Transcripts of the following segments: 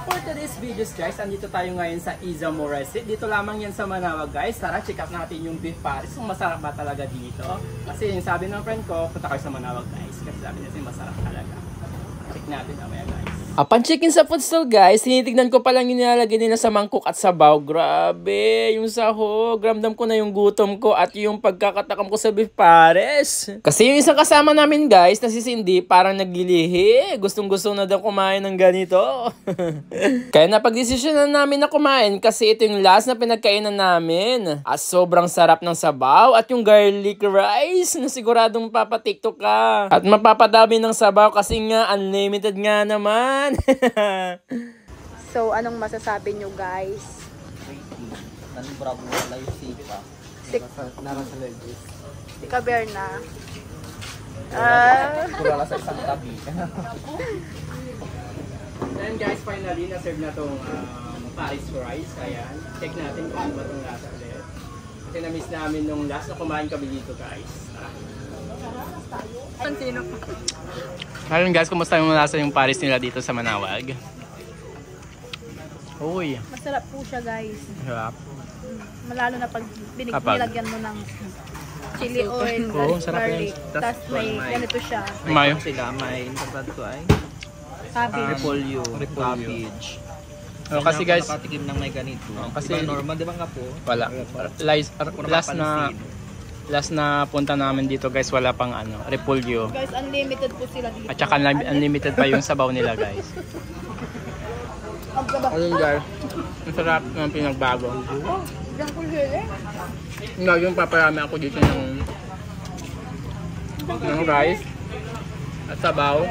For today's videos guys, andito tayo ngayon sa Izamoray Street. Dito lamang yan sa Manawag guys. Tara, check out natin yung beef pares. Kung masarap ba talaga dito. Kasi yung sabi ng friend ko, punta kayo sa Manawag guys. Kasi sabi niya masarap talaga. Check natin mamaya guys. Upon checking sa food stall guys, tinitignan ko palang yung nilalagay nila sa mangkok at sabaw. Grabe, yung sahog. Ramdam ko na yung gutom ko at yung pagkakatakam ko sa beef pares. Kasi yung isang kasama namin guys, na si Cindy, parang naglilihi. Gustong-gusto na daw kumain ng ganito. Kaya napag-desisyon na namin na kumain kasi ito yung last na pinagkainan namin. At sobrang sarap ng sabaw at yung garlic rice na siguradong papatiktok ka. At mapapadami ng sabaw kasi nga unlimited nga naman. So, anong masasabi nyo guys? Nanong bravo wala yung sipa. Nasa legis. Si Caberna. Kulala sa isang tabi. Then guys, finally, na-serve na itong Paris rice. Ayan. Check natin kung ano ba itong lasa ulit. Kasi na-miss namin nung last na kumain kami dito guys. Ayun guys, kumusta yung lasa yung Paris nila dito sa Manawag? Uy. Masarap po siya guys. Sarap. Malalo na pag nilagyan mo ng chili oil, garlic. Tapos may ganito siya. May sila, may interpret ko ay Cabbage. cabbage. Kasi guys, nakatikim ng may ganito. Kasi diba normal, di ba nga po? Wala. Last na punta namin dito guys, wala pang repolyo. Guys, unlimited po sila dito. At saka unlimited pa yung sabaw nila guys. Ayun guys, ang sarap ng pinagbago. Diyan po sila. Ngayon paparami ako dito ng rice at sabaw.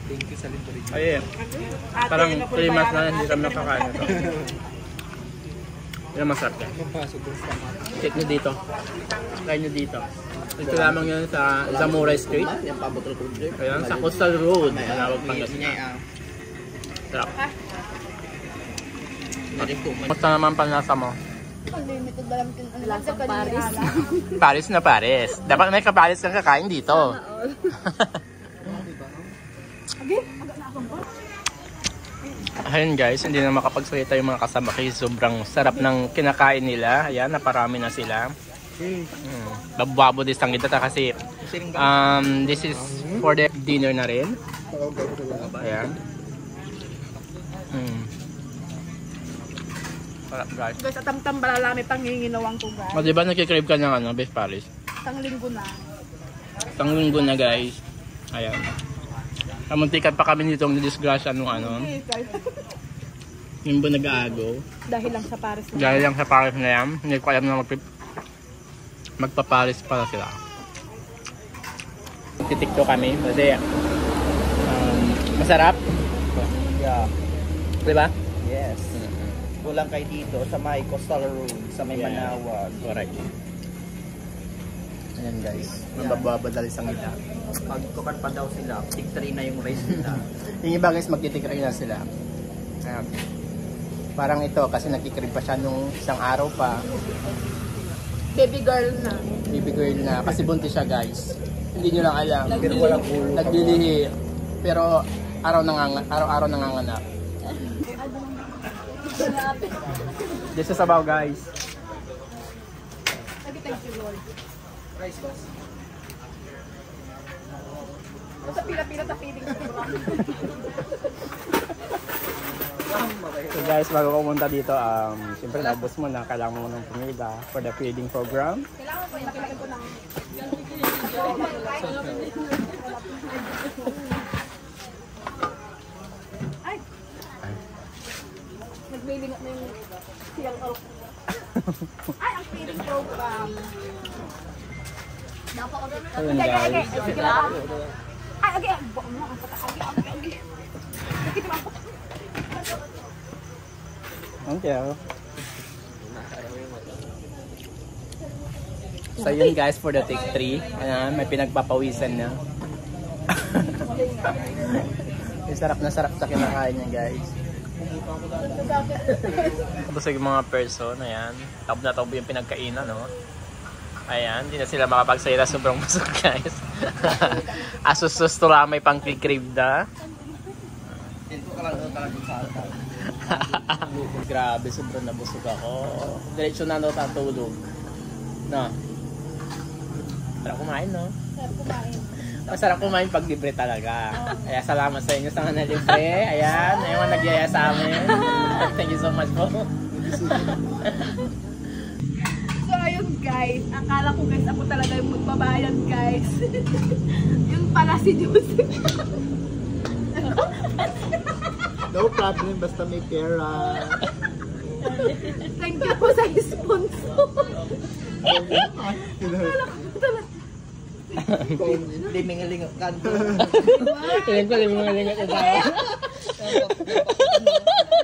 Thank you sa libre. Ayun. Parang 3 months na hindi kami nakakain ito. Yan masarap yan. Check nyo dito. Try nyo dito. Ito lamang yan sa Izamoray Street. Ayan, sa Coastal Road. Manawag Pangasinan. Sarap. Basta naman panlasa mo. Unlimited ba lang lasa Paris? Paris na Paris. Dapat may kaparis kang kakain dito. Ayun guys, hindi na makapagsalita yung mga kasama kasi sobrang sarap ng kinakain nila. Ayan, naparami na sila. Bababo din sang kita kasi this is for the dinner na rin. Ayan. Sarap guys. Guys, atam-tam balalami panginginawang ko guys. O diba nakikrave ka ng beef Paris? Isang linggo na. Isang linggo na guys. Ayan. Kamuntikan pa kami nito ng disgrasya nung yung ba nag-aago. Dahil lang sa Paris na. Dahil lang sa Paris na yan. Hindi ko alam na magpa-Paris pala sila. Titikto kami kasi masarap. Yeah. Diba? Yes. Kulang kayo dito sa may Coastal Road, sa may Manawag. Correct. Ayan guys. Mababadalis ang ila. Pagkukan pa daw sila, tig-3 na yung rice nila. Yung iba guys, magtitikri na sila. Ayan. Parang ito, kasi nagkikrib pa siya nung isang araw pa. Baby girl na. Baby girl na. Kasi buntis siya guys. Hindi nyo lang alam. Pero walang ulo. Naglilihi. Pero araw-araw nanganganak. This is sabaw guys. Thank you Lord. Rice boss. Sa pila-pila sa feeding. So guys, bago pumunta dito, siyempre naubos mo na, kailangan mo ng pumila for the feeding program. Kailangan ko yung ko ng ay! Nagbilingat na yung CLO. Ay, ang feeding program. Ayun guys. Ay, okay. Okay. So yun guys, for the take 3. Ayan, may pinagpapawisan na. Sarap na sarap sa kinakain niya guys. Busog yung mga person, ayan. Top na top yung pinagkainan, no? Ayan, hindi na sila makapagsalita, sobrang busog guys. Asus-sus to lang, may pang-crib na. Ito ka lang sa altar. Grabe, sobrang nabusog ako. Diretso na tatulog. No? Sarap kumain, no? Sarap kumain. Masarap kumain pag libre talaga. Kaya salamat sa inyo sa mga libre. Ayan, yung nagyaya sa amin. Thank you so much po. So ayun guys, akala ko guys ako talaga yung magbabayad guys. Yun pala si Joseph. No problem, basta may pera. Thank you po sa sponsor. Liming-ling kanto. Tingin ko yung mga lingat na tao.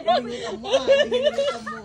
Liming-ling mo.